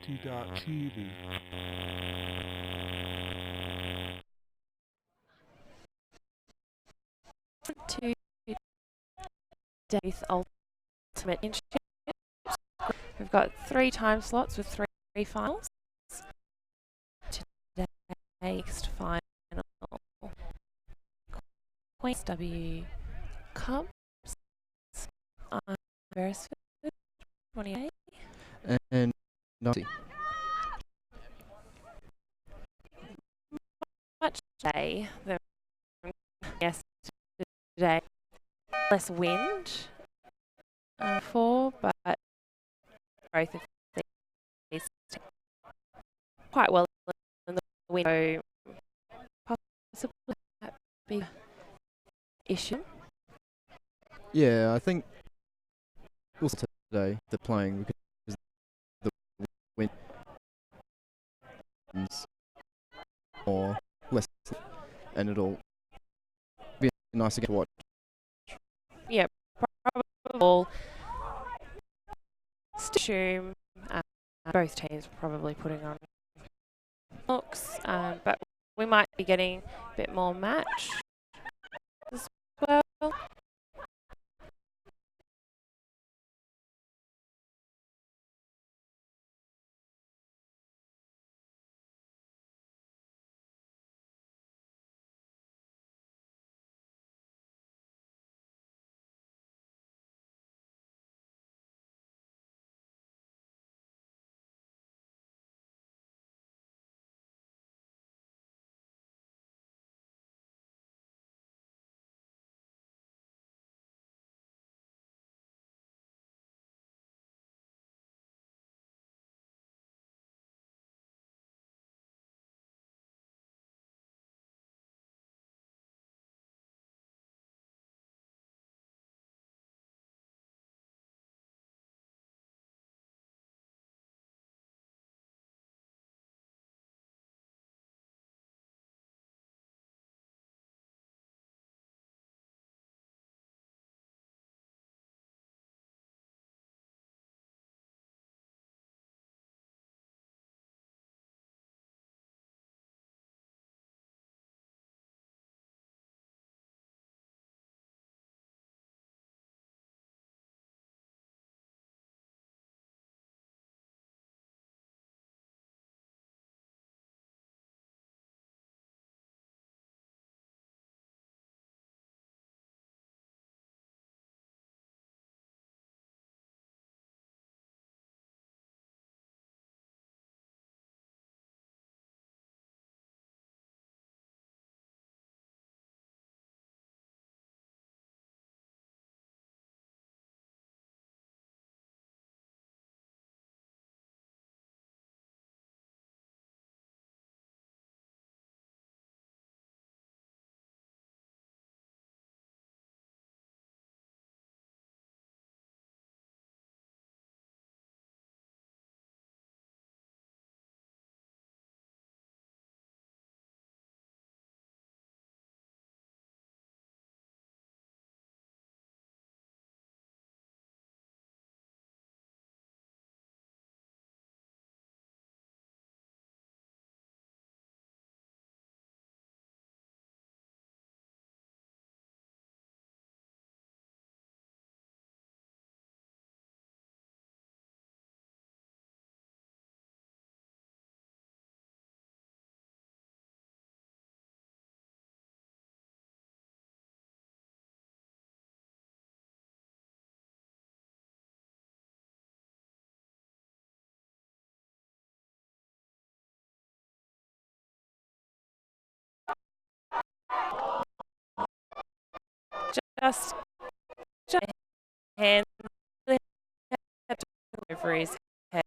AYUC2019. To Daith Ultimate Internship. We've got 3 time slots with 3 finals. Today's next final, Queen SWU Cups. Beresford, 28. And 90. Much today than yesterday. Less wind but both of these quite well in the window. Possibly that be an issue. Yeah, I think also today they're playing because the wind's more less, and it'll be nice to get to watch. Yeah, probably assume both teams are probably putting on looks, but we might be getting a bit more match as well. Just hands over his head.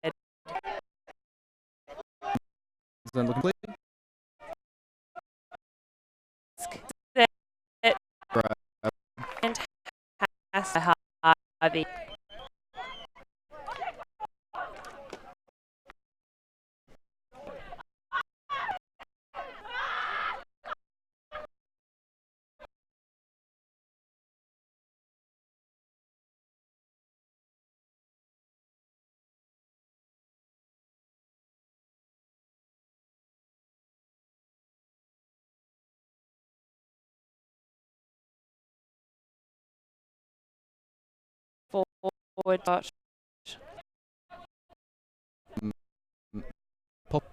Is that looking clear? Right. And Harvey. forward dot. Mm, Pop.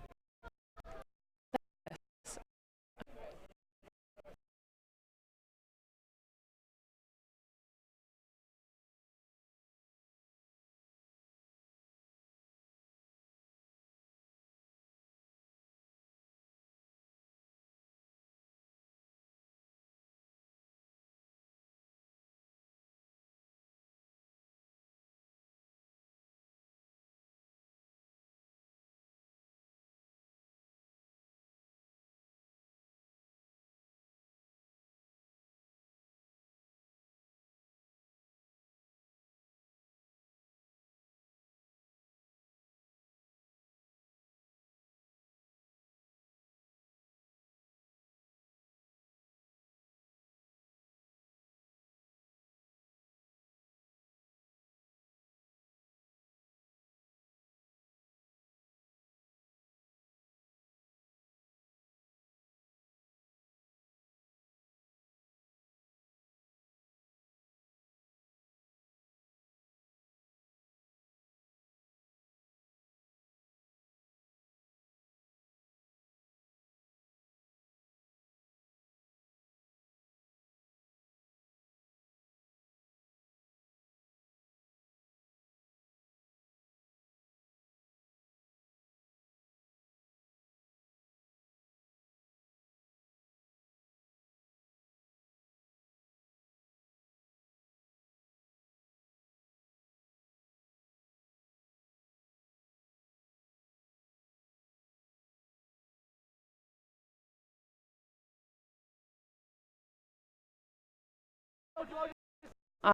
Um,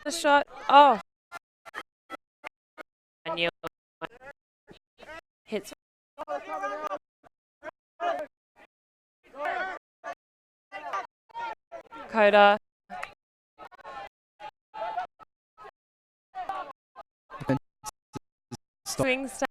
the shot. Oh, I knew it. Hits Coda. Stop. Swing star.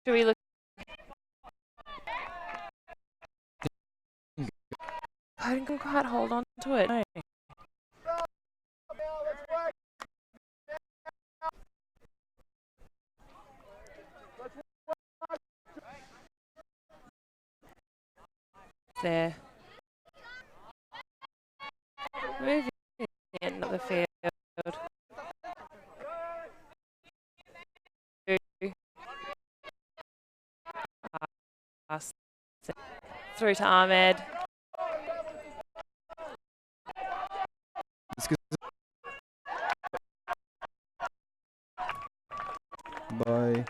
Do we look? I didn't quite hold on to it. No. There. Moving in the field. Pass. Through to Ahmed. Bye.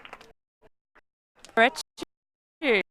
Stretch you.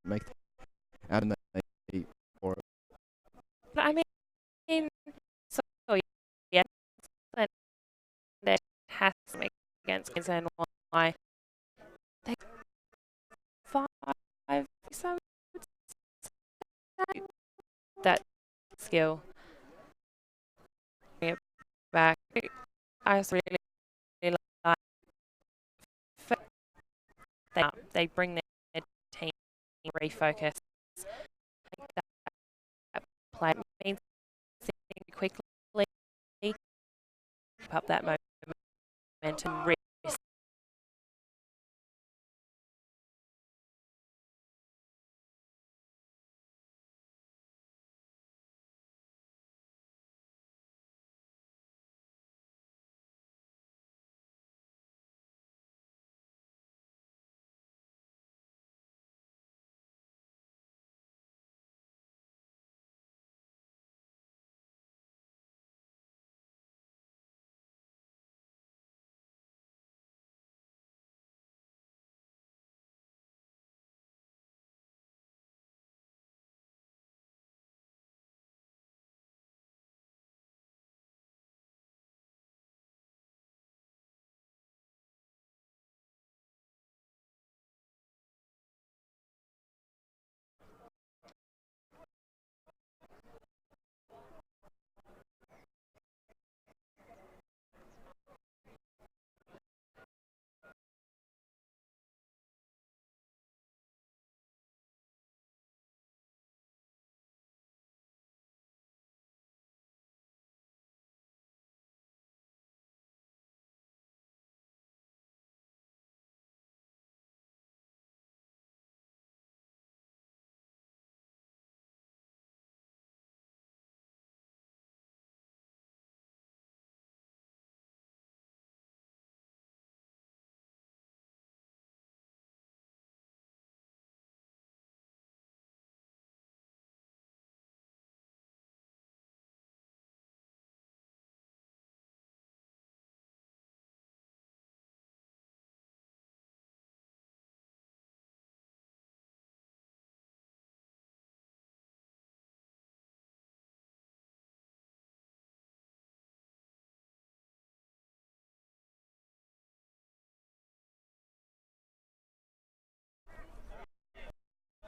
make out and they or But I mean, so yeah, and it has to make against Queensland why they 5, so that skill. Bring it back. I just really like they bring their team refocus. I think that play means quickly keep up that momentum.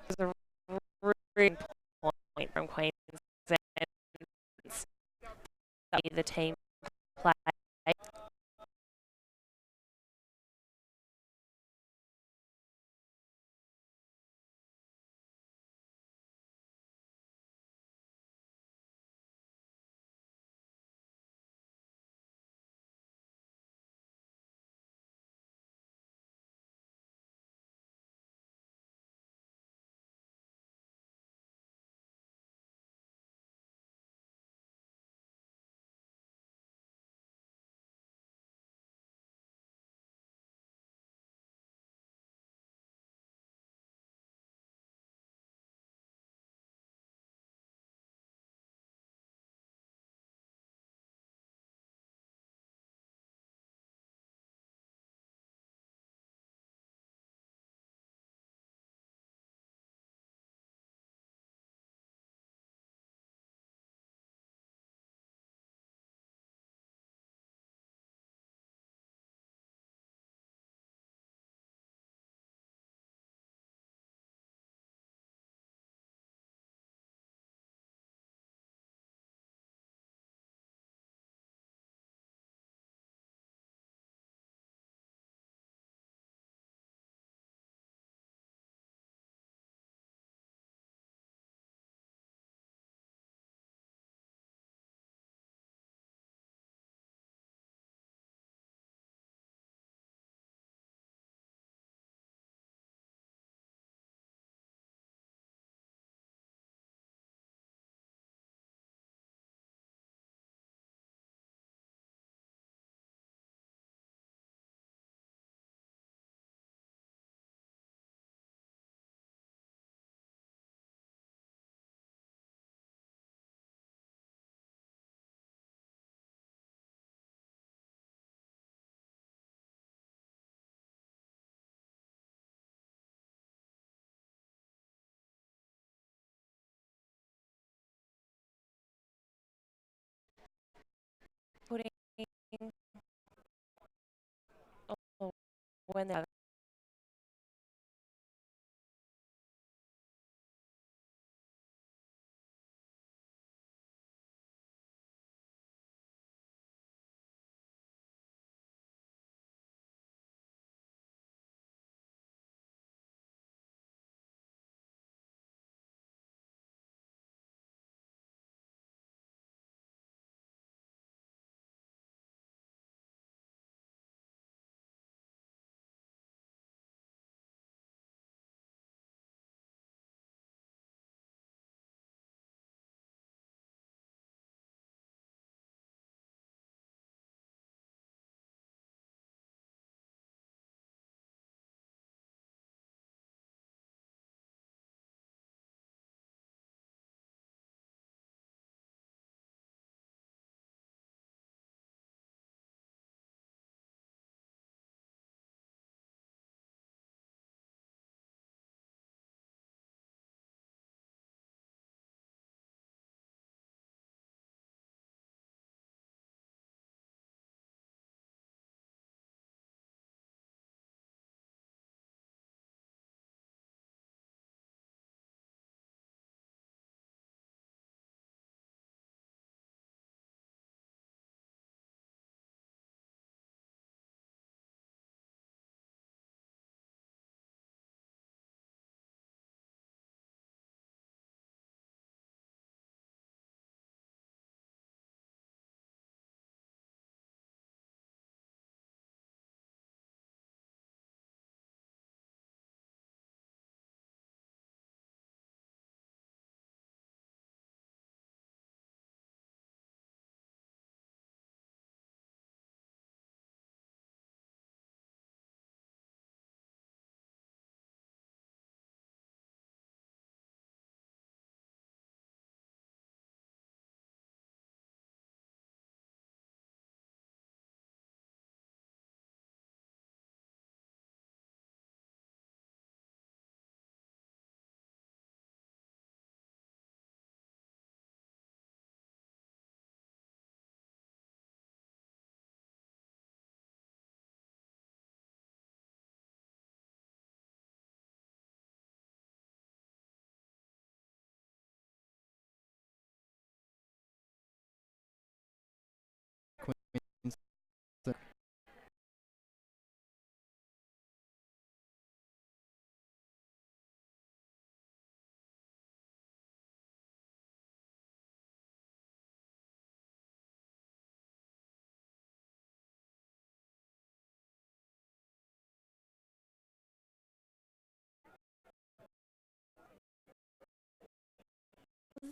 Was a really point from Queensland. The team play. when they're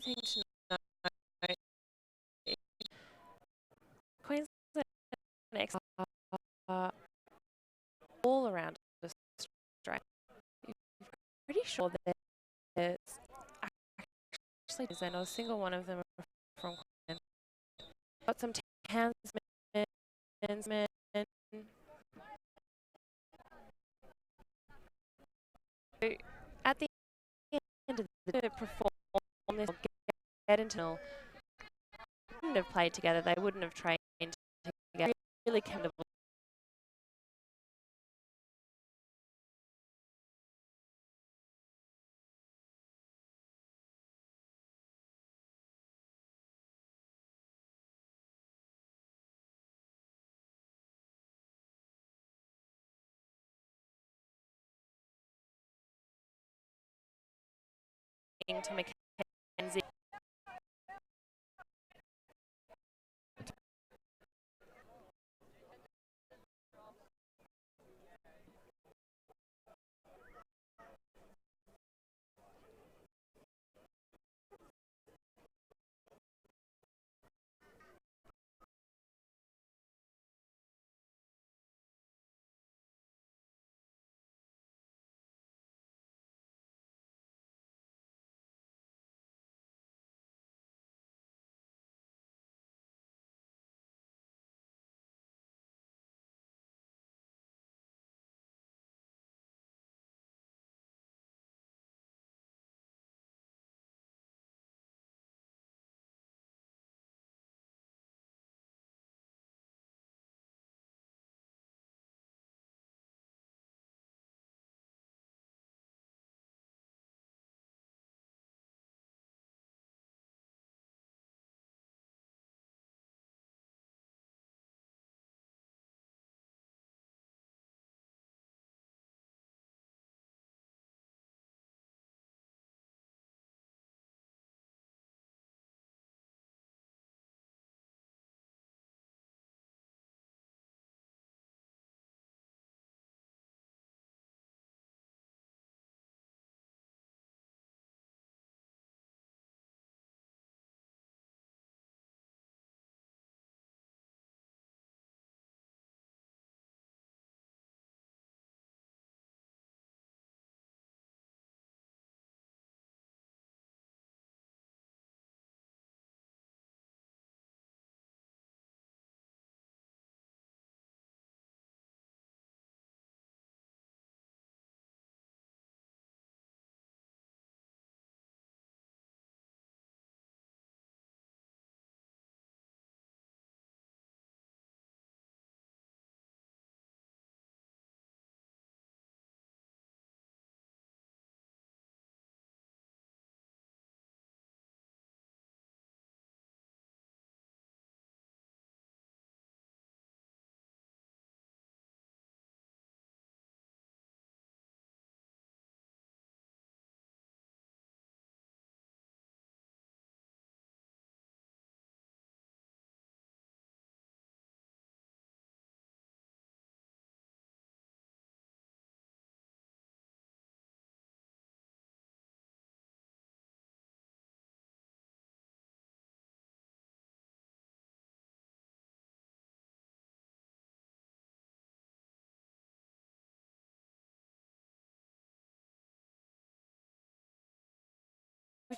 thing to know, Queensland are all around Australia. I'm pretty sure that there's actually there's not a single one of them are from Queensland. Got some Tasman. So at the end of the day, perform this, get into, wouldn't have played together. They wouldn't have trained together. Really kind of to Mackenzie.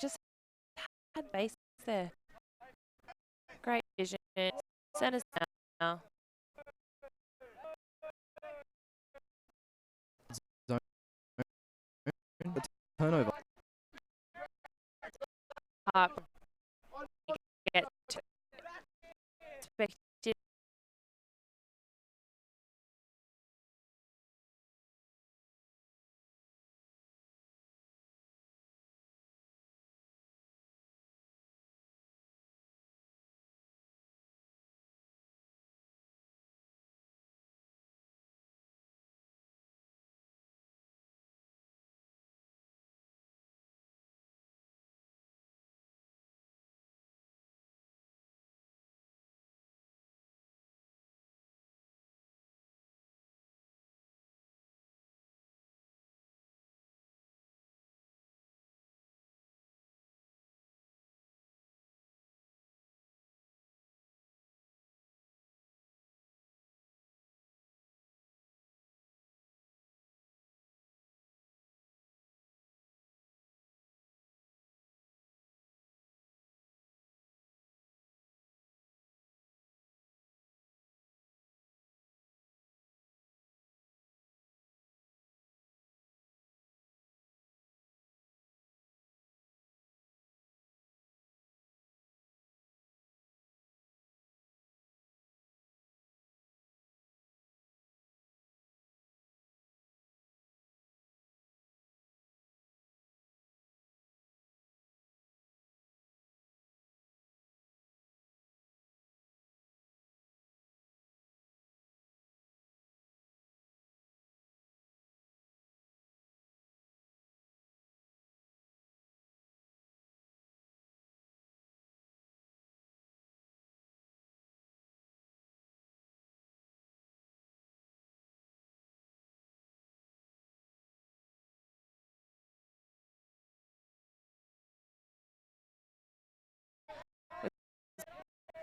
just had base there. Great vision. Send us now. Zone. Turnover. Up. Get expected.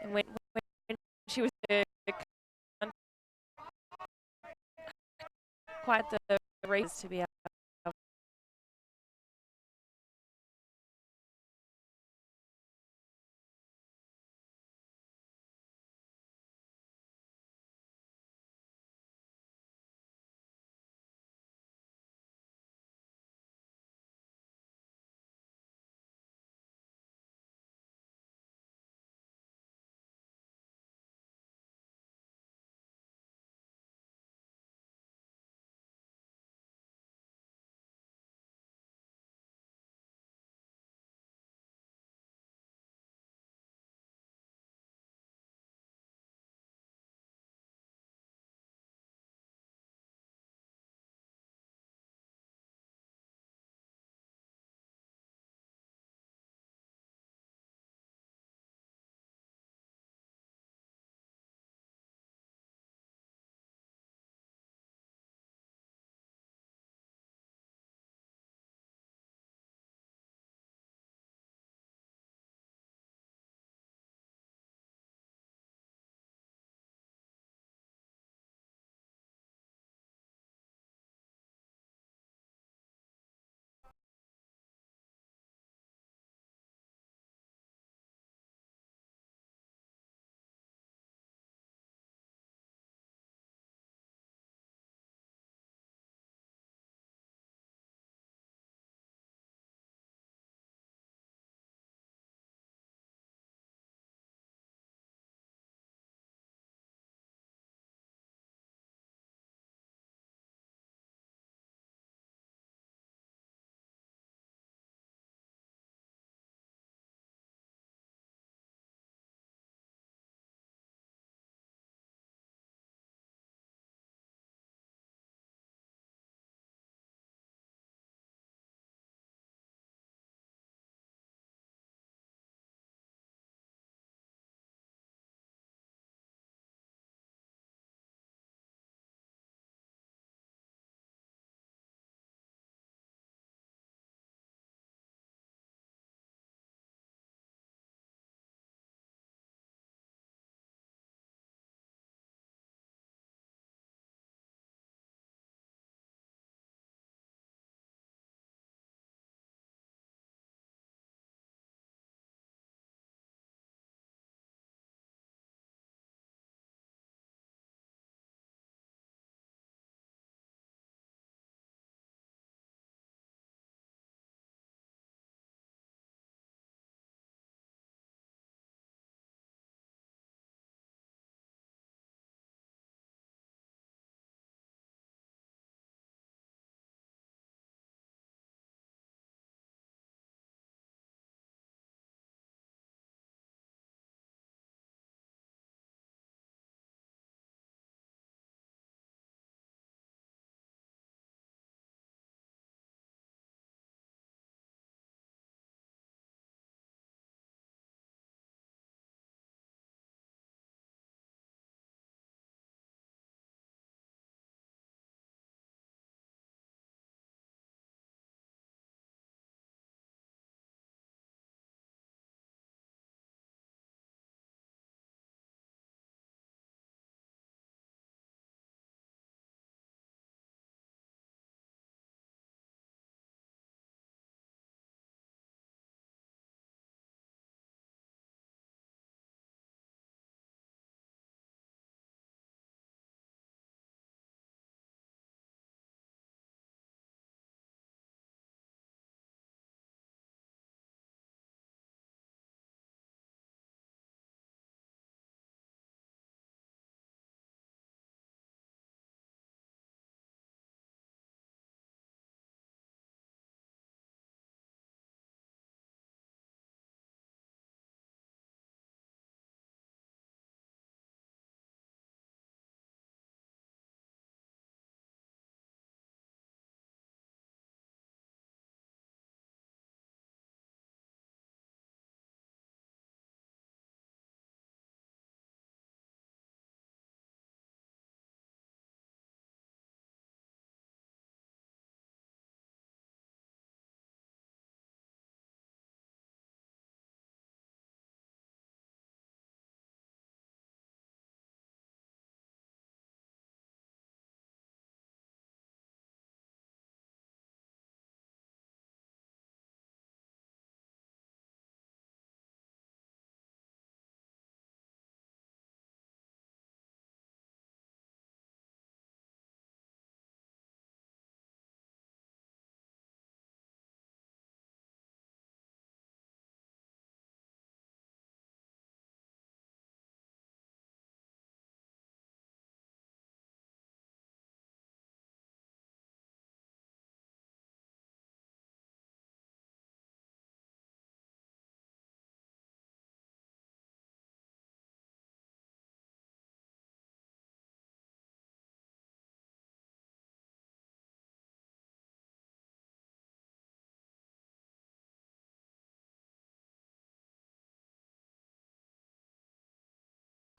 And when she was quite the race to be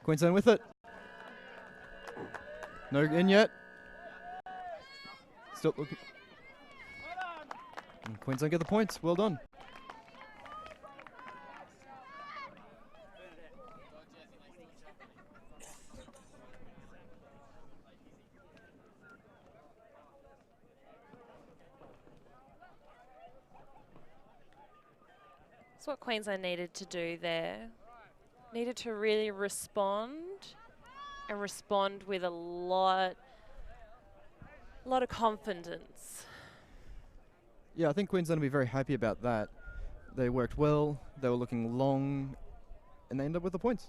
Queensland with it. No in yet. Still looking. And Queensland get the points. Well done. That's what Queensland needed to do there. Needed to really respond, and respond with a lot of confidence. Yeah, I think Queensland will be very happy about that. They worked well, they were looking long, and they ended up with the points.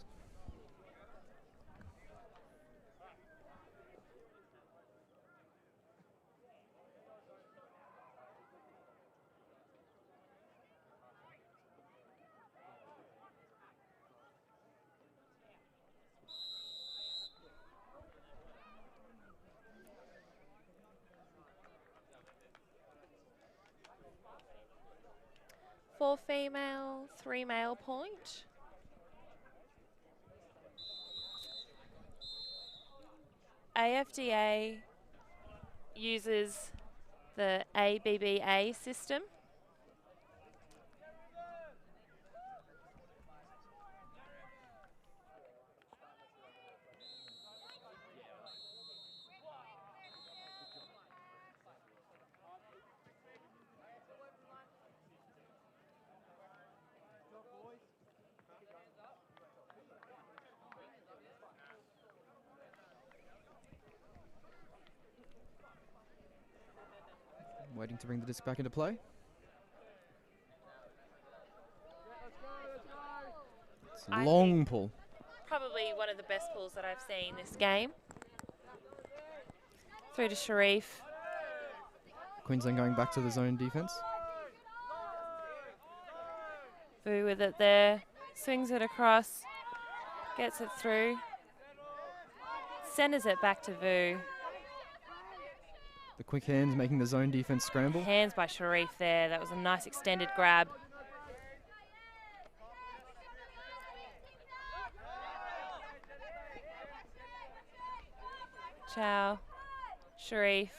Four female, three male point. AFDA uses the ABBA system. Waiting to bring the disc back into play. It's a long pull. Probably one of the best pulls that I've seen this game. Through to Sharif. Queensland going back to the zone defense. Vu with it there. Swings it across. Gets it through. Centers it back to Vu. The quick hands making the zone defense scramble. Hands by Sharif there. That was a nice extended grab. Chow. Sharif.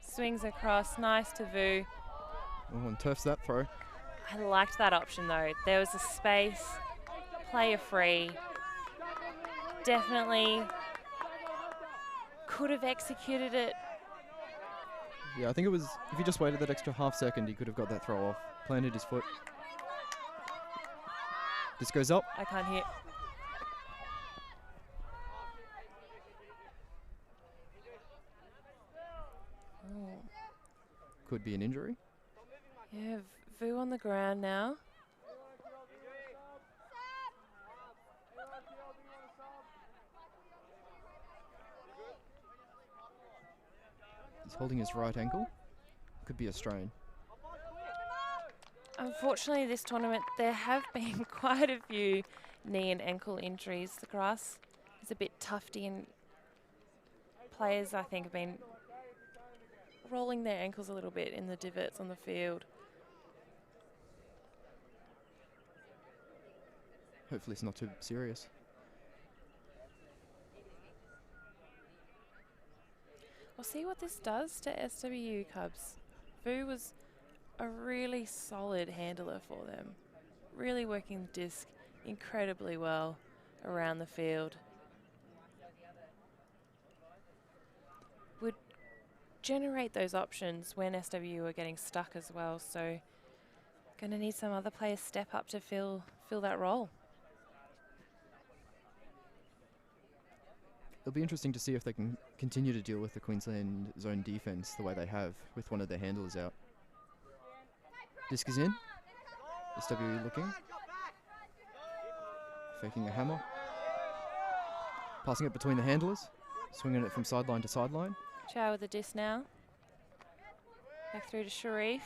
Swings across. Nice to Vu. Oh, and turfs that throw. I liked that option though. There was a space, player free. Definitely could have executed it. Yeah, I think it was, if he just waited that extra half second, he could have got that throw off. Planted his foot. Disc goes up. I can't hear. Oh. Could be an injury. Yeah, Vu on the ground now. He's holding his right ankle. Could be a strain. Unfortunately, this tournament, there have been quite a few knee and ankle injuries. The grass is a bit tufty and players, I think, have been rolling their ankles a little bit in the divots on the field. Hopefully it's not too serious. We'll see what this does to SWU Cubs. Vu was a really solid handler for them. Really working the disc incredibly well around the field. Would generate those options when SWU are getting stuck as well, so going to need some other players step up to fill that role. It'll be interesting to see if they can continue to deal with the Queensland zone defense the way they have with one of their handlers out. Disc is in. SWU looking. Faking a hammer. Passing it between the handlers. Swinging it from sideline to sideline. Chow with the disc now. Back through to Sharif.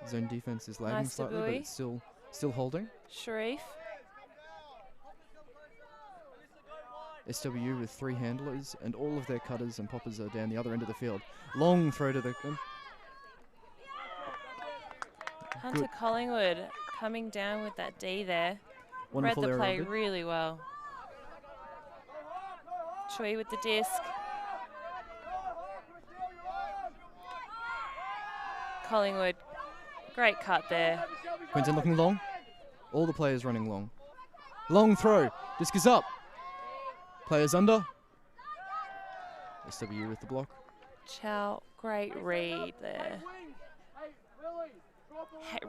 Zone defense is lagging Nice to slightly, but Bui. it's still holding. Sharif. SWU with 3 handlers, and all of their cutters and poppers are down the other end of the field. Long throw to the... Hunter Good. Collingwood coming down with that D there. Wonderful Read the error play of it. really well. Chui with the disc. Collingwood, great cut there. Queensland looking long. All the players running long. Long throw. Disc is up. Players under. SWU with the block. Chow, great read there.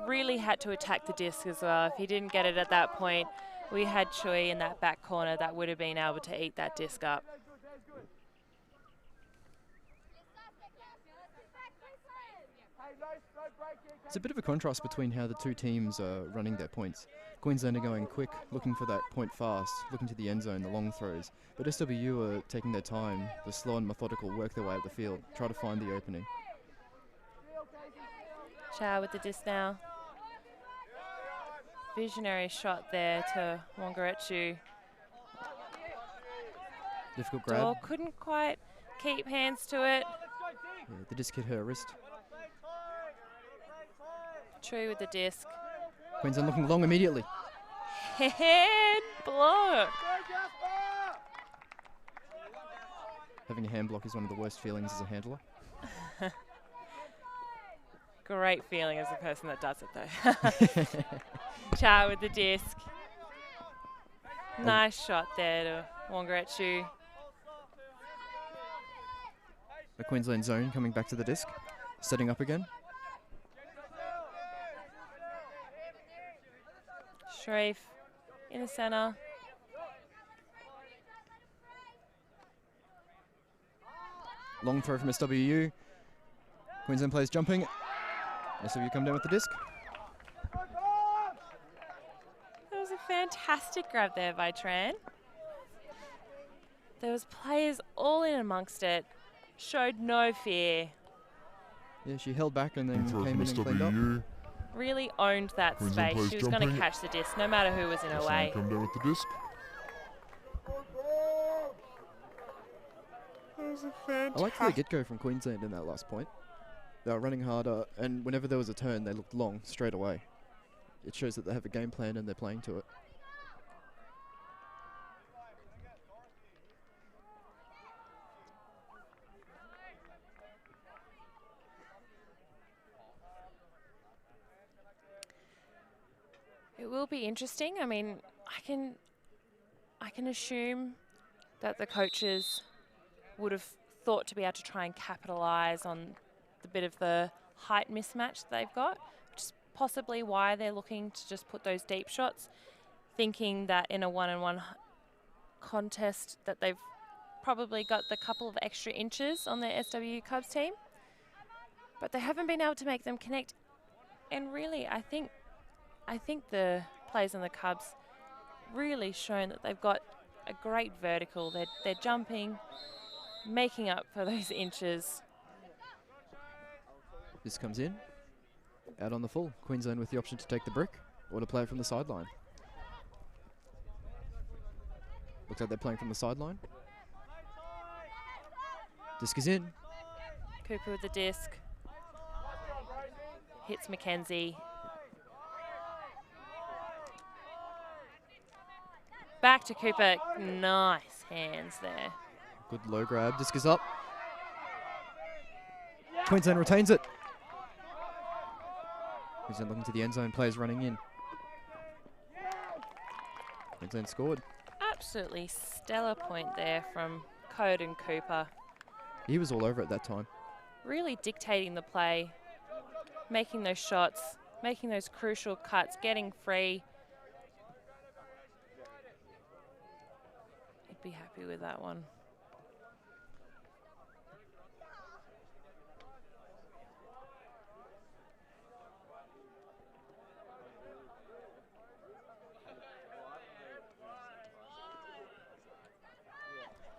Really had to attack the disc as well. If he didn't get it at that point, we had Chui in that back corner that would have been able to eat that disc up. It's a bit of a contrast between how the two teams are running their points. Queensland are going quick, looking for that point fast, looking to the end zone, the long throws. But SWU are taking their time, the slow and methodical, work their way up the field, try to find the opening. Chow with the disc now. Visionary shot there to Wongarechu. Difficult grab. Dole couldn't quite keep hands to it. Yeah, the disc hit her wrist. Chui with the disc. Queensland looking long immediately. Hand block. Having a hand block is one of the worst feelings as a handler. Great feeling as the person that does it though. Chow with the disc. Nice shot there to Wongarechu. The Queensland zone coming back to the disc, setting up again. Sharif in the centre. Long throw from SWU. Queensland players jumping. SWU come down with the disc. That was a fantastic grab there by Tran. There was players all in amongst it. Showed no fear. Yeah, she held back and then Throw came from in and cleaned up. SWU. Really owned that Queensland space. players She was going to jumping. catch the disc, no matter who was in her way. Come down with the disc. I liked the get-go from Queensland in that last point. They were running harder, and whenever there was a turn, they looked long straight away. It shows that they have a game plan and they're playing to it. It will be interesting. I mean, I can assume that the coaches would have thought to be able to try and capitalise on the bit of the height mismatch that they've got, which is possibly why they're looking to just put those deep shots, thinking that in a one-on-one contest that they've probably got the couple of extra inches on their SWU Cubs team. But they haven't been able to make them connect. And really, I think the players on the Cubs really shown that they've got a great vertical. They're jumping, making up for those inches. This comes in, out on the full. Queensland with the option to take the brick or to play it from the sideline. Looks like they're playing from the sideline. Disc is in. Cooper with the disc. Hits Mackenzie. Back to Cooper. Nice hands there. Good low grab. Disc is up. Queensland retains it. Queensland looking to the end zone. Players running in. Queensland scored. Absolutely stellar point there from Coden Cooper. He was all over it that time. Really dictating the play, making those shots, making those crucial cuts, getting free. He'd be happy with that one.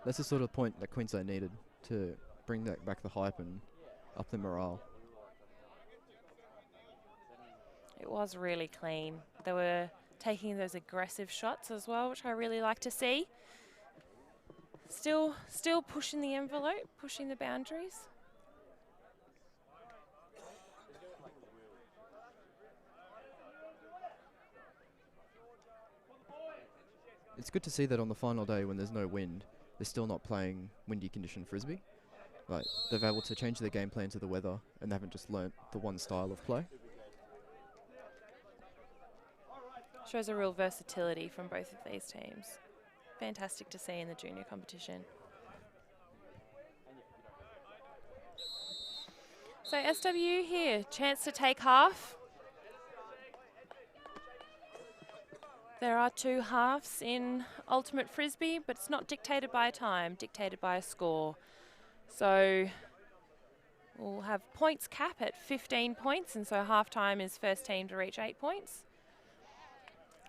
That's the sort of point that Queensland needed to bring that back the hype and up the morale. It was really clean. They were taking those aggressive shots as well, which I really like to see. Still pushing the envelope, pushing the boundaries. It's good to see that on the final day when there's no wind, they're still not playing windy condition frisbee. Like, they've able to change their game plan to the weather and they haven't just learnt the one style of play. Shows a real versatility from both of these teams. Fantastic to see in the junior competition. So SWU here, chance to take half. There are 2 halves in Ultimate Frisbee, but it's not dictated by a time, dictated by a score. So we'll have points cap at 15 points, and so half time is first team to reach 8 points.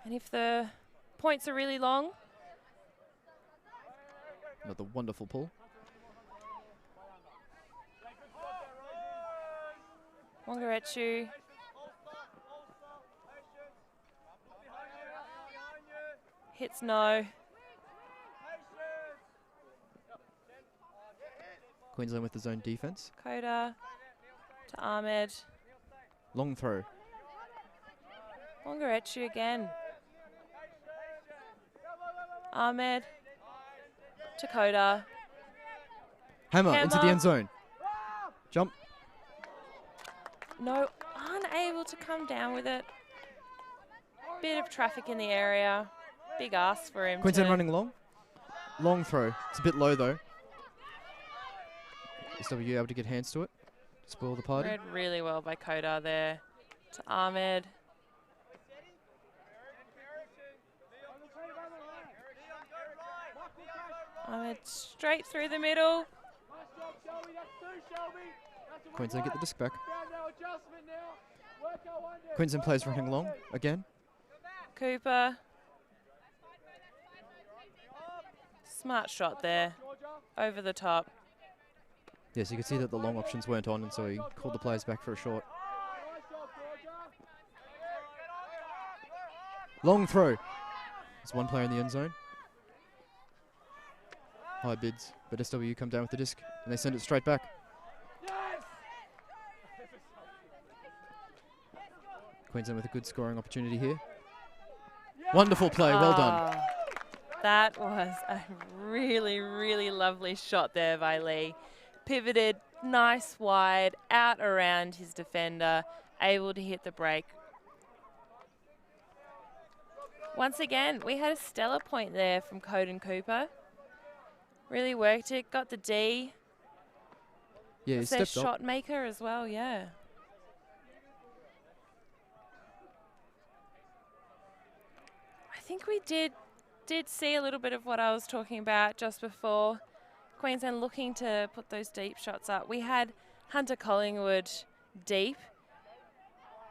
And if the points are really long, another wonderful pull. Wongaretsu hits no. Queensland with the zone defense. Koda to Ahmed. Long throw. Wongaretsu again. Ahmed to Koda. Hammer into the end zone. Jump. No, unable to come down with it. Bit of traffic in the area. Big ask for him. Queensland running long. Long throw. It's a bit low though. SWU able to get hands to it. Spoil the party. Read really well by Koda there. To Ahmed. Ahmed straight through the middle. Queensland get the disc back. Queensland players running long again. Cooper. Smart shot there. Over the top. Yes, you can see that the long options weren't on, and so he called the players back for a short. Long throw. There's one player in the end zone. High bids, but SWU come down with the disc, and they send it straight back. Queensland with a good scoring opportunity here. Wonderful play, well done. That was a really, really lovely shot there by Lee. Pivoted, nice wide, out around his defender, able to hit the break. Once again, we had a stellar point there from Coden Cooper. Really worked it, got the D. Yeah, he was their stepped shot up. maker as well, yeah. I think we did see a little bit of what I was talking about just before. Queensland looking to put those deep shots up. We had Hunter Collingwood deep.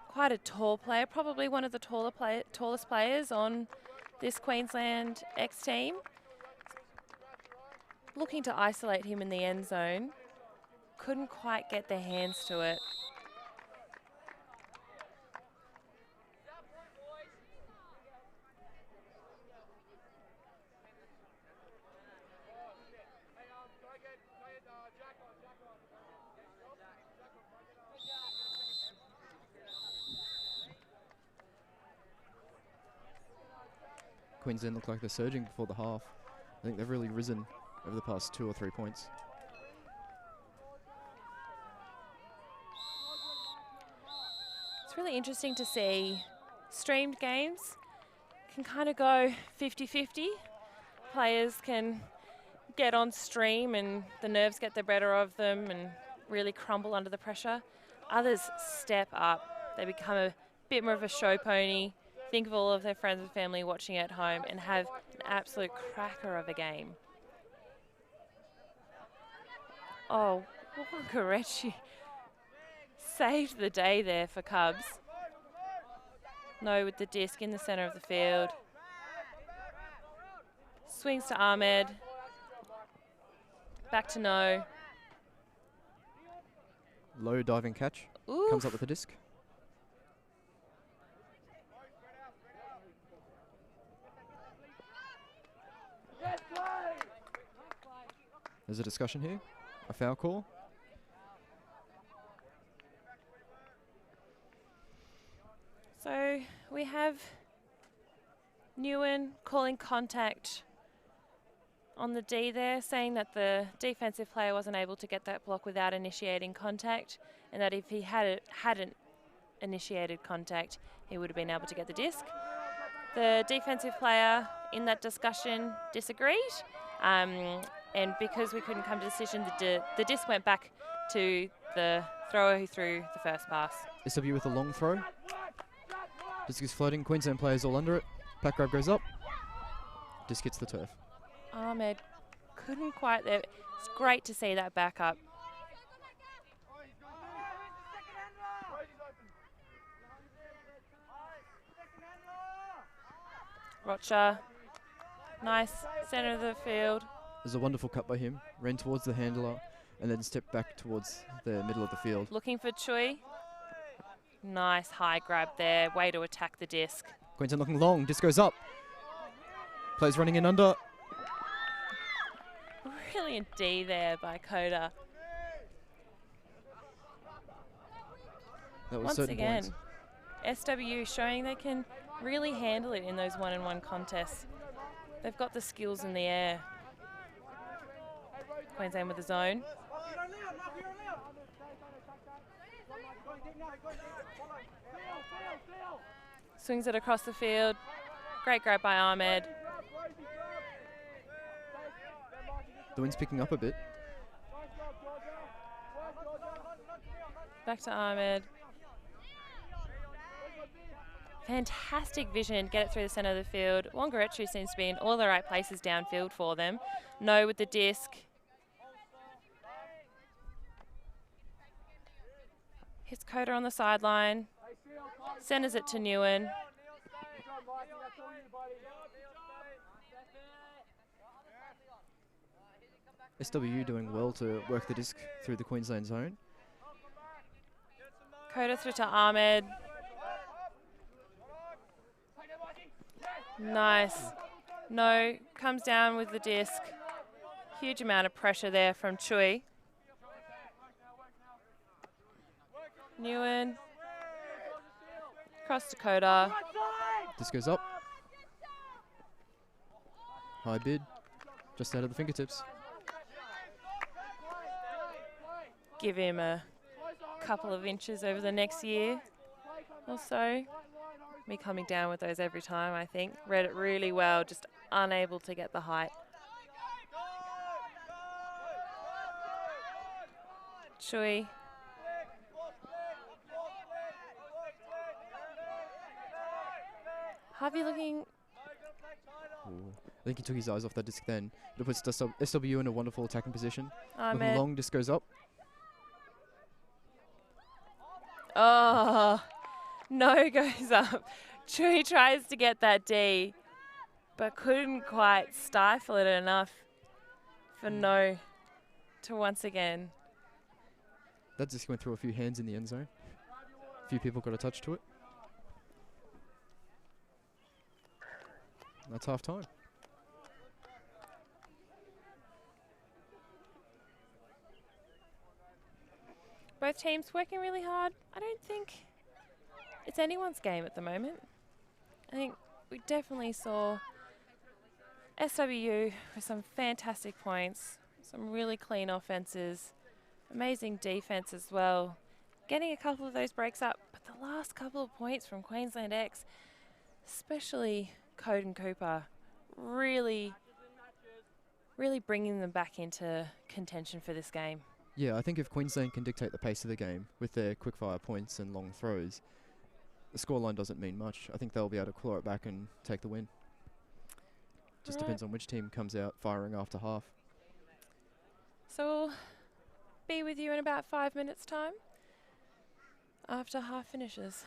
Quite a tall player, probably one of the tallest players on this Queensland X team. Looking to isolate him in the end zone. Couldn't quite get their hands to it. Queensland look like they're surging before the half. I think they've really risen over the past 2 or 3 points. It's really interesting to see streamed games can kind of go 50-50. Players can get on stream and the nerves get the better of them and really crumble under the pressure. Others step up. They become a bit more of a show pony. Think of all of their friends and family watching at home and have an absolute cracker of a game. Oh, Wongaretsu saved the day there for Cubs. No with the disc in the centre of the field. Swings to Ahmed. Back to no. Low diving catch. Oof. Comes up with a disc. There's a discussion here. A foul call. So we have Nguyen calling contact on the D there, saying that the defensive player wasn't able to get that block without initiating contact, and that if he hadn't initiated contact, he would have been able to get the disc. The defensive player in that discussion disagreed, and because we couldn't come to a decision, the disc went back to the thrower who threw the first pass. SW with a long throw. Disc is floating. Queensland players all under it. Pack grab goes up. Disc hits the turf. Ahmed couldn't quite there. It's great to see that back up. Rocha, nice, centre of the field. There's a wonderful cut by him. Ran towards the handler and then stepped back towards the middle of the field. Looking for Chui. Nice high grab there. Way to attack the disc. Queensland looking long. Disc goes up. Players running in under. Brilliant D there by Coda. That was Once certain again, points. SWU showing they can really handle it in those one-on-one contests. They've got the skills in the air. Queensland with the zone. Swings it across the field. Great grab by Ahmed. The wind's picking up a bit. Back to Ahmed. Fantastic vision, get it through the centre of the field. Wongaretchu seems to be in all the right places downfield for them. No with the disc. Hits Coda on the sideline. Centres it to Nguyen. SWU doing well to work the disc through the Queensland zone. Coda through to Ahmed. Nice. No, comes down with the disc. Huge amount of pressure there from Chui. Nguyen. Cross to Coda. Disc goes up. High bid. Just out of the fingertips. Give him a couple of inches over the next year or so. Me coming down with those every time, I think. Read it really well, just unable to get the height. Chui. Harvey looking... Ooh. I think he took his eyes off that disc then. It puts SWU in a wonderful attacking position. Looking Ahmed. long, disc goes up. Oh, no goes up. Chui tries to get that D, but couldn't quite stifle it enough for no to once again. That disc went through a few hands in the end zone. A few people got a touch to it. That's half time. Both teams working really hard. I don't think it's anyone's game at the moment. I think we definitely saw SWU with some fantastic points, some really clean offences, amazing defence as well, getting a couple of those breaks up. But the last couple of points from Queensland X, especially Code and Cooper, really bringing them back into contention for this game. Yeah, I think if Queensland can dictate the pace of the game with their quick-fire points and long throws, the scoreline doesn't mean much. I think they'll be able to claw it back and take the win. Just depends on which team comes out firing after half. So we'll be with you in about 5 minutes' time after half finishes.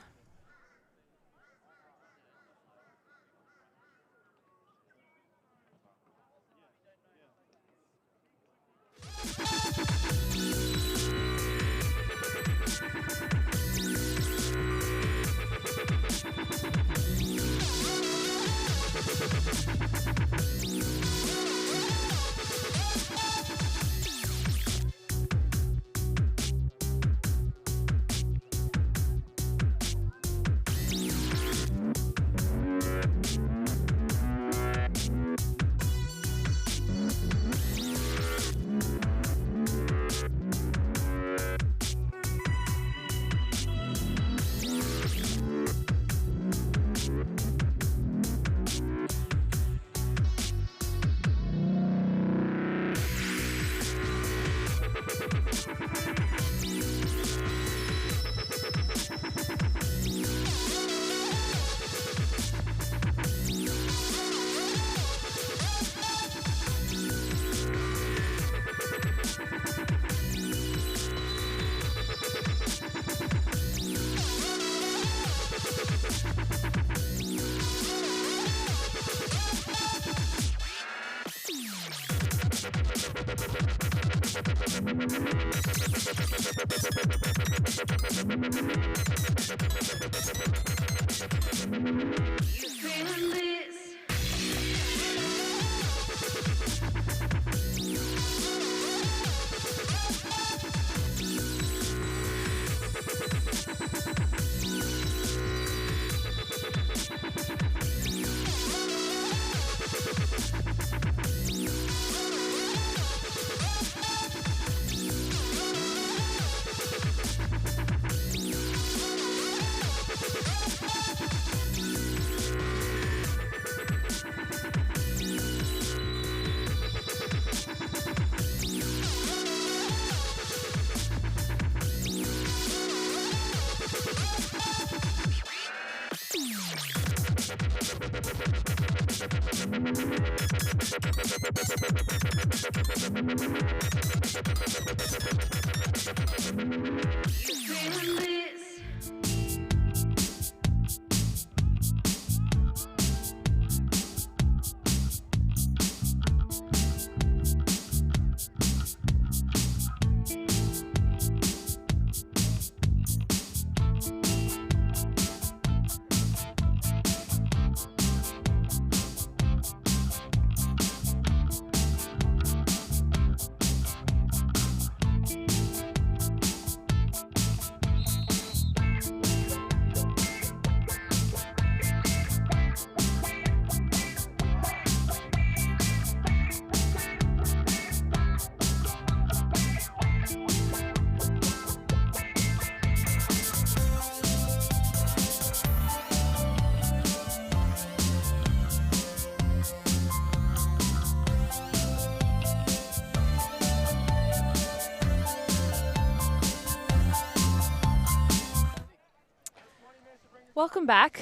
Welcome back.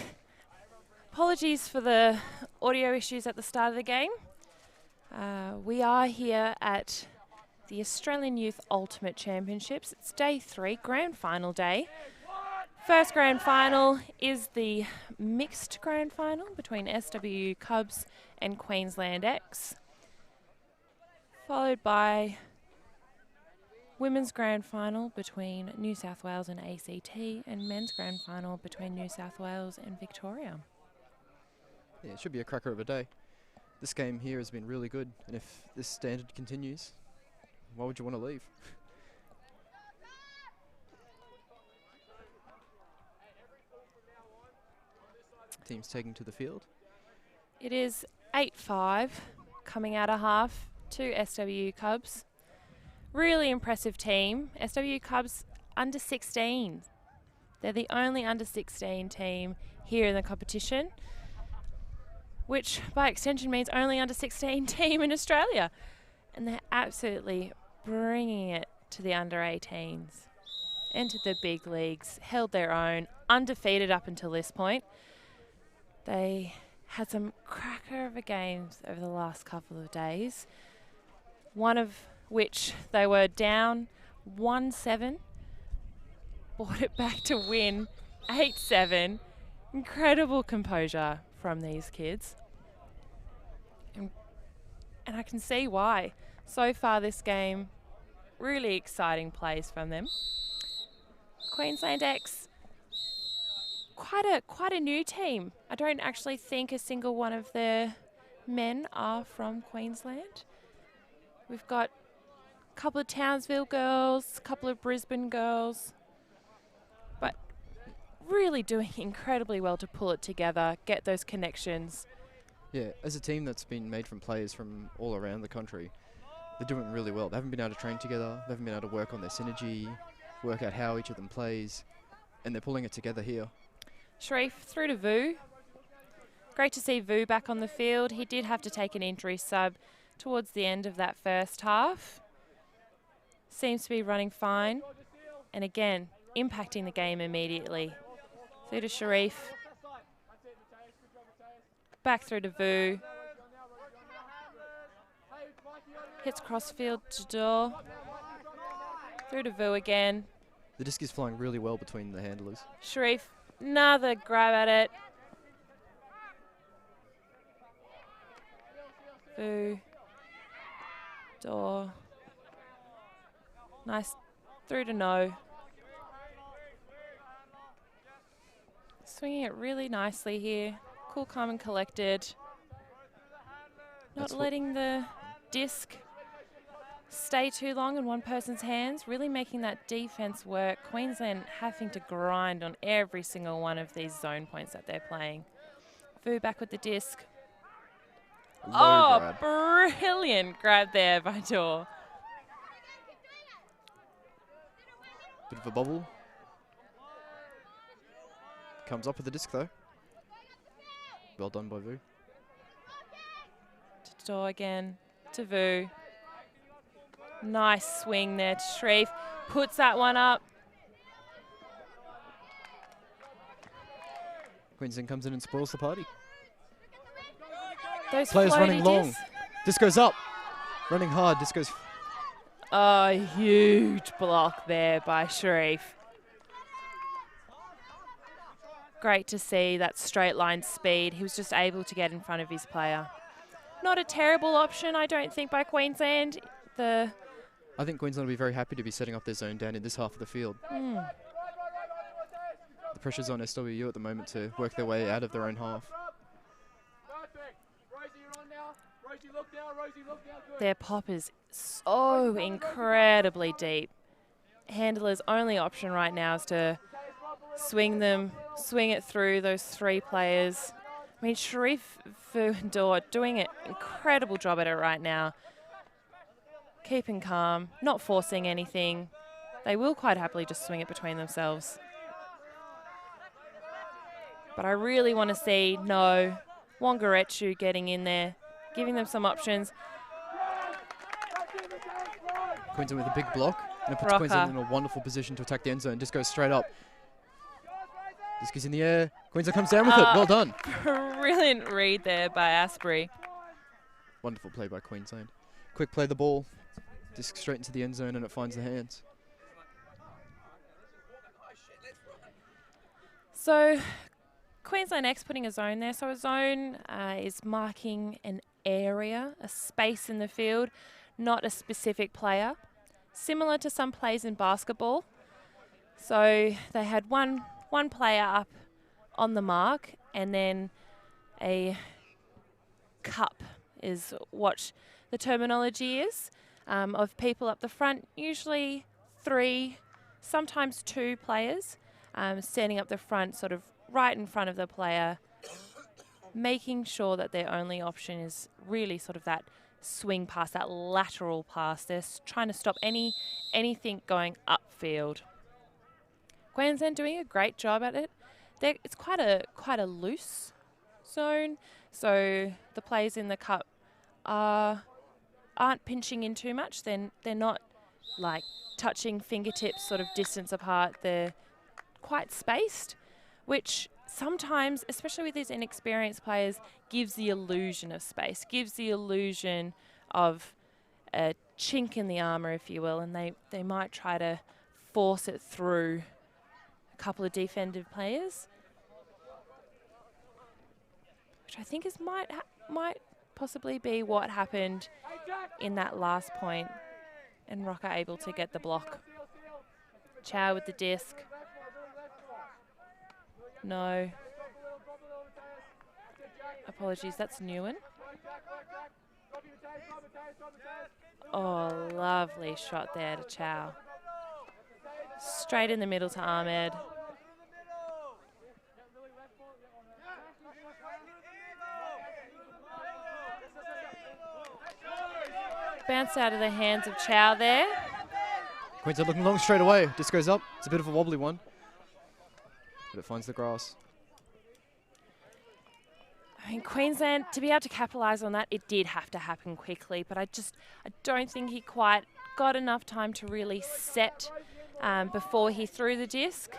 Apologies for the audio issues at the start of the game. We are here at the Australian Youth Ultimate Championships. It's day 3, grand final day. First grand final is the mixed grand final between SWU Cubs and Queensland X, followed by women's grand final between New South Wales and ACT, and men's grand final between New South Wales and Victoria. Yeah, it should be a cracker of a day. This game here has been really good, and if this standard continues, why would you want to leave? Teams taking to the field. It is 8-5 coming out of half to SWU Cubs. Really impressive team. SWU Cubs under 16. They're the only under 16 team here in the competition, which by extension means only under 16 team in Australia. And they're absolutely bringing it to the under 18s. Entered the big leagues, held their own, undefeated up until this point. They had some cracker of a games over the last couple of days, one of which they were down 1-7, brought it back to win 8-7. Incredible composure from these kids. And I can see why. So far this game, really exciting plays from them. Queensland X, quite a new team. I don't actually think a single one of their men are from Queensland. We've got a couple of Townsville girls, a couple of Brisbane girls, but really doing incredibly well to pull it together, get those connections. Yeah, as a team that's been made from players from all around the country, they're doing really well. They haven't been able to train together, they haven't been able to work on their synergy, work out how each of them plays, and they're pulling it together here. Sharif through to Vu. Great to see Vu back on the field. He did have to take an injury sub towards the end of that first half. Seems to be running fine. And again, impacting the game immediately. Through to Sharif. Back through to Vu. Hits crossfield to Door. Through to Vu again. The disc is flying really well between the handlers. Sharif, another grab at it. Vu. Door. Nice through to no. Swinging it really nicely here. Cool, calm and collected. Not letting the disc stay too long in one person's hands, really making that defense work. Queensland having to grind on every single one of these zone points that they're playing. Vu back with the disc. Low grab. Brilliant grab there by Dor. Bit of a bobble. Comes up with the disc though. Well done by Vu. To Dor again, to Vu. Nice swing there to Shreve. Puts that one up. Queensland comes in and spoils the party. Those Players running long. discs. Disc goes up. Running hard. Disc goes. A huge block there by Sharif. Great to see that straight line speed. He was just able to get in front of his player. Not a terrible option, I don't think, by Queensland. I think Queensland will be very happy to be setting up their zone down in this half of the field. The pressure's on SWU at the moment to work their way out of their own half. Their pop is so incredibly deep. Handler's only option right now is to swing it through those three players. I mean, Sharif, Vu and Dor doing an incredible job at it right now. Keeping calm, not forcing anything. They will quite happily just swing it between themselves. But I really want to see Wongarechu getting in there, giving them some options. Queensland with a big block, and it puts Queensland in a wonderful position to attack the end zone. Just goes straight up. Disc is in the air. Queensland comes down with it. Well done. Brilliant read there by Asprey. Wonderful play by Queensland. Quick play the ball. Disc straight into the end zone and it finds the hands. So Queensland X putting a zone there. So a zone is marking an area, a space in the field, not a specific player. Similar to some plays in basketball. So they had one player up on the mark, and then a cup is what the terminology is, of people up the front, usually 3, sometimes 2 players, standing up the front, sort of right in front of the player, making sure that their only option is really sort of that swing pass, that lateral pass. They're trying to stop anything going upfield. Queensland doing a great job at it. It's quite a loose zone, so the players in the cup aren't pinching in too much. They're not like touching fingertips sort of distance apart. They're quite spaced, which sometimes, especially with these inexperienced players, gives the illusion of space, gives the illusion of a chink in the armour, if you will, and they might try to force it through a couple of defensive players, which I think might possibly be what happened in that last point, and Rocker able to get the block. Chow with the disc. No. Apologies, that's Nguyen. Oh, lovely shot there to Chow. Straight in the middle to Ahmed. Bounce out of the hands of Chow there. Queensland looking long straight away. Disc goes up. It's a bit of a wobbly one, but it finds the grass. I mean, Queensland, to be able to capitalise on that, it did have to happen quickly, but I don't think he quite got enough time to really set before he threw the disc.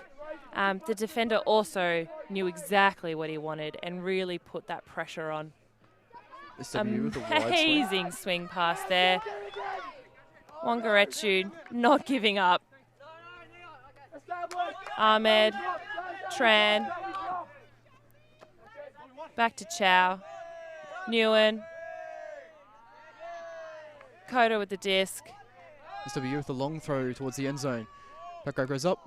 The defender also knew exactly what he wanted and really put that pressure on. SWU with a wide Amazing swing pass there. Wongarechu not giving up. Ahmed, Tran. Back to Chow. Nguyen. Koda with the disc. SWU with a long throw towards the end zone. That guy goes up.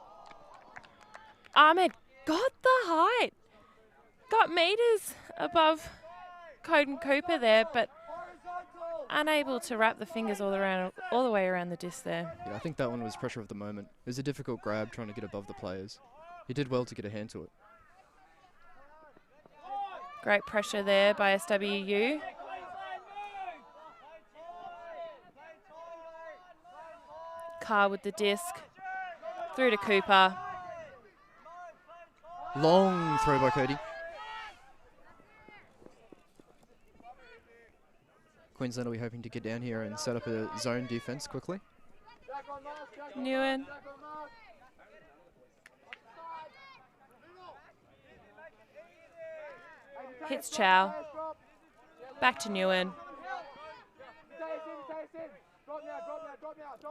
Ahmed got the height. Got meters above Coden Cooper there, but unable to wrap the fingers all the way around the disc there. Yeah, I think that one was pressure of the moment. It was a difficult grab trying to get above the players. He did well to get a hand to it. Great pressure there by SWU. Carr with the disc. Through to Cooper. Long throw by Cody. Queensland will be hoping to get down here and set up a zone defense quickly. Nguyen. Hits Chow. Back to Nguyen.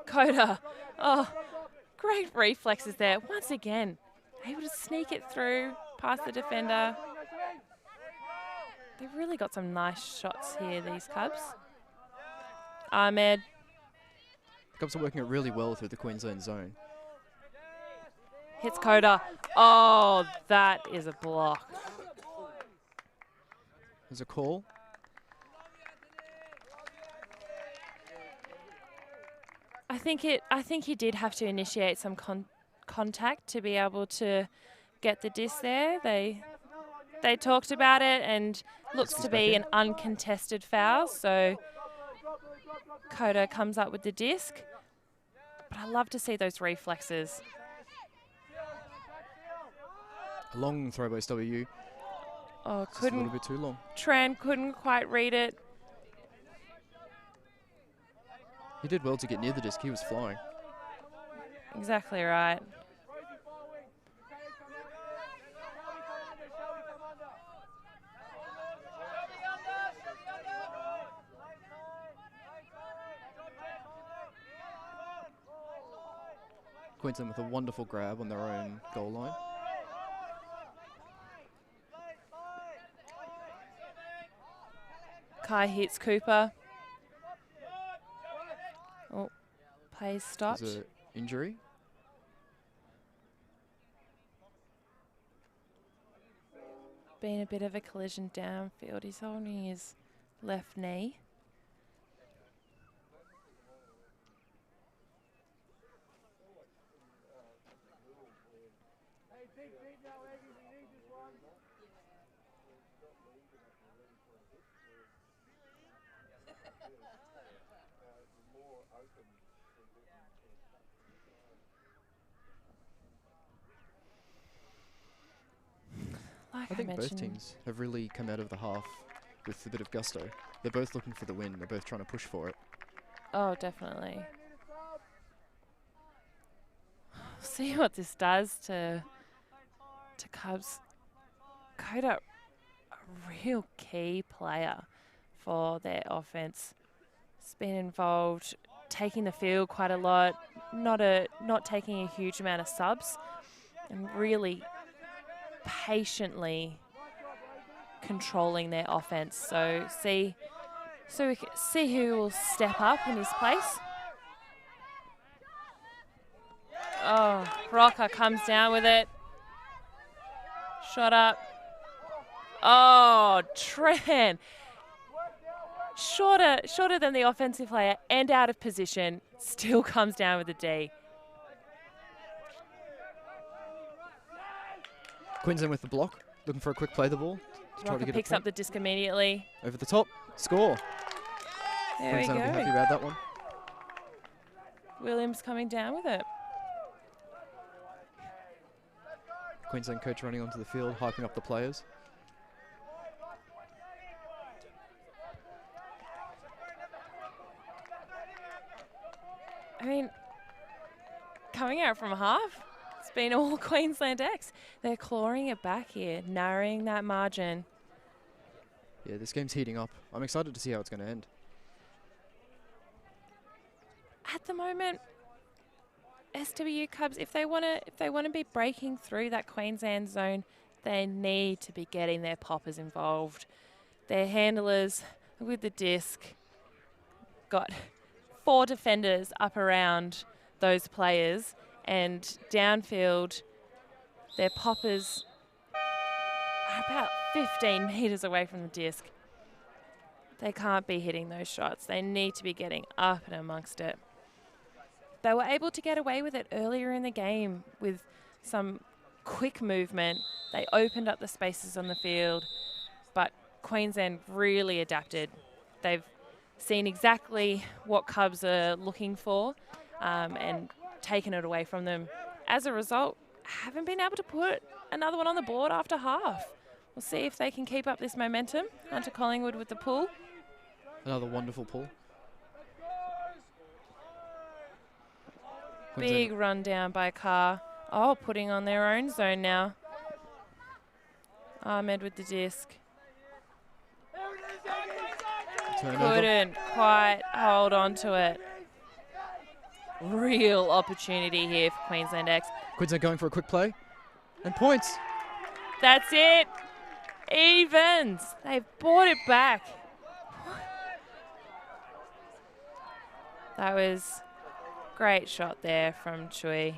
Coda. Oh, great reflexes there. Once again, able to sneak it through past the defender. They've really got some nice shots here, these Cubs. Ahmed. The Cubs are working it really well through the Queensland zone. Hits Coda. Oh, that is a block. There's a call. I think he did have to initiate some contact to be able to get the disc there. They talked about it and looks to be an uncontested foul. So Coda comes up with the disc. But I love to see those reflexes. A long throw by SWU. Oh, Just a little bit too long. Tran couldn't quite read it. He did well to get near the disc. He was flying. Exactly right. Queensland with a wonderful grab on their own goal line. Kai hits Cooper. Oh, play stopped. There's an injury. Been a bit of a collision downfield. He's holding his left knee. Like I think both teams have really come out of the half with a bit of gusto. They're both looking for the win. They're both trying to push for it. Oh, definitely. See what this does to Cubs. Coda, a real key player for their offense. It's been involved taking the field quite a lot, not taking a huge amount of subs, and really patiently controlling their offense. So we can see who will step up in his place. Oh, Rocker comes down with it. Shot up. Oh, Tran. Shorter than the offensive player and out of position. Still comes down with a D. Queensland with the block, looking for a quick play the ball. To try to get picks up the disc immediately. Over the top, score. There Queensland we will go. be happy about that one. Williams coming down with it. Queensland coach running onto the field, hyping up the players. I mean, coming out from half, it's been all Queensland X. They're clawing it back here, narrowing that margin. Yeah, this game's heating up. I'm excited to see how it's going to end. At the moment, SWU Cubs, if they want to be breaking through that Queensland zone, they need to be getting their poppers involved. Their handlers with the disc got 4 defenders up around those players, and downfield, their poppers are about 15 metres away from the disc. They can't be hitting those shots. They need to be getting up and amongst it. They were able to get away with it earlier in the game with some quick movement. They opened up the spaces on the field, but Queensland really adapted. They've seen exactly what Cubs are looking for and taken it away from them. As a result, haven't been able to put another one on the board after half. We'll see if they can keep up this momentum. Hunter Collingwood with the pull. Another wonderful pull. Big run down by Carr. Oh, putting on their own zone now. Ahmed with the disc. Couldn't quite hold on to it. Real opportunity here for Queensland X. Queensland going for a quick play. And points. That's it. Evens. They've brought it back. That was great shot there from Chui.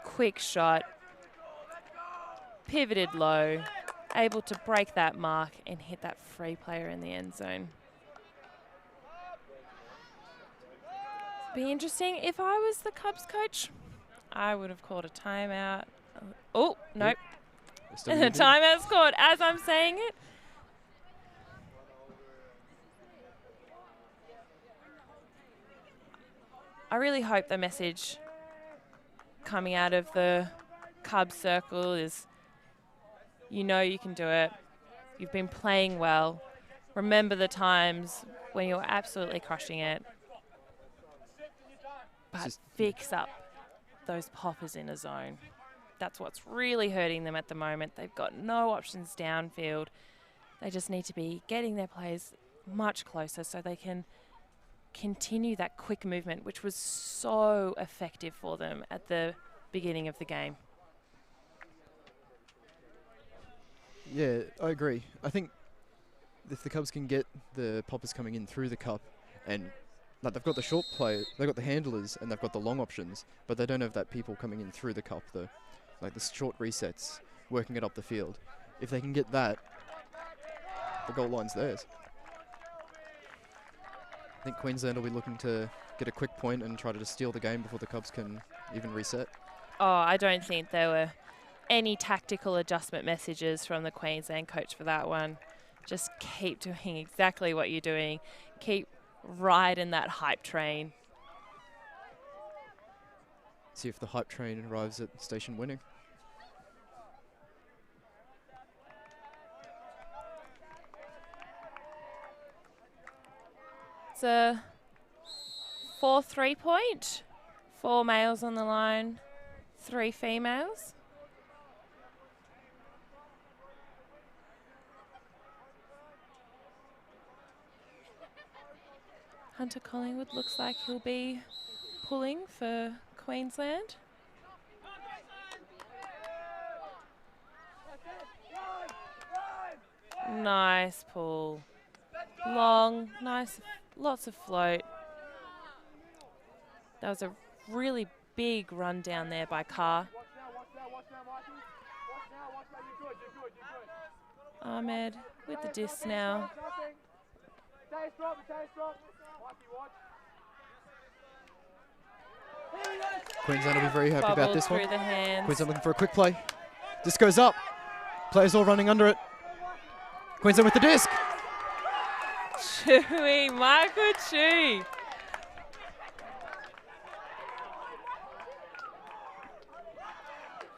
Quick shot. Pivoted low. Able to break that mark and hit that free player in the end zone. Be interesting. If I was the Cubs coach, I would have called a timeout. Oh, nope. Timeout's called as I'm saying it. I really hope the message coming out of the Cubs circle is, you know you can do it. You've been playing well. Remember the times when you were absolutely crushing it. But fix up those poppers in a zone. That's what's really hurting them at the moment. They've got no options downfield. They just need to be getting their players much closer so they can continue that quick movement, which was so effective for them at the beginning of the game. Yeah, I agree. I think if the Cubs can get the poppers coming in through the cup, and like, they've got the short play, they've got the handlers, and they've got the long options, but they don't have that people coming in through the cup, like the short resets, working it up the field. If they can get that, the goal line's theirs. I think Queensland will be looking to get a quick point and try to just steal the game before the Cubs can even reset. Oh, I don't think there were any tactical adjustment messages from the Queensland coach for that one. Just keep doing exactly what you're doing. Keep riding that hype train. See if the hype train arrives at station winning. It's a 4-3 point. 4 males on the line, 3 females. Hunter Collingwood looks like he'll be pulling for Queensland. Nice pull. Long, nice, lots of float. That was a really big run down there by Carr. Ahmed with the disc now. Queensland will be very happy about this one. Queensland looking for a quick play. Disc goes up. Players all running under it. Queensland with the disc. Chewy, Michael Chew.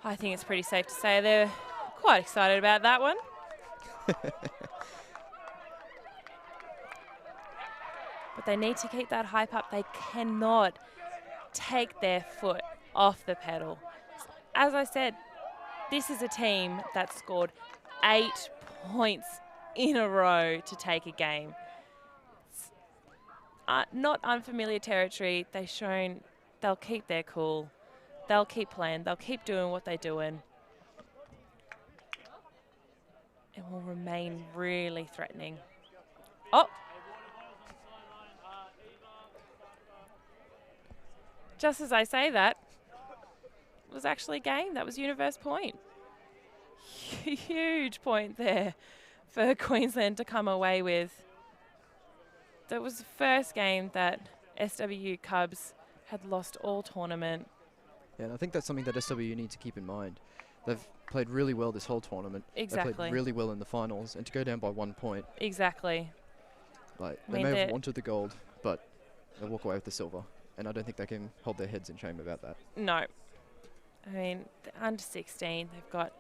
I think it's pretty safe to say they're quite excited about that one. But they need to keep that hype up. They cannot take their foot off the pedal. As I said, this is a team that scored 8 points in a row to take a game. It's not unfamiliar territory. They've shown they'll keep their cool. They'll keep playing. They'll keep doing what they're doing. It will remain really threatening. Oh! just as I say that, it was actually game. That was Universe Point. Huge point there for Queensland to come away with. That was the first game that SWU Cubs had lost all tournament. Yeah, and I think that's something that SWU need to keep in mind. They've played really well this whole tournament. Exactly. They played really well in the finals, and to go down by 1 point, Exactly. like I they mean, may have they're- wanted the gold, but they'll walk away with the silver. And I don't think they can hold their heads in shame about that. No. I mean, the under 16, they've got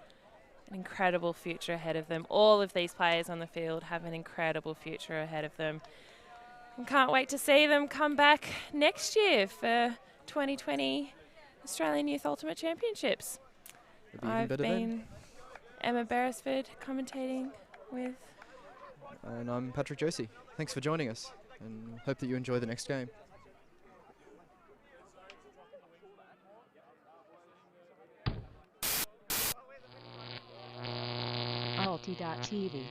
an incredible future ahead of them. All of these players on the field have an incredible future ahead of them. And can't wait to see them come back next year for 2020 Australian Youth Ultimate Championships. It'll be even I've better been Emma Beresford commentating with. then. And I'm Patrick Josie. Thanks for joining us, and hope that you enjoy the next game. Alti.tv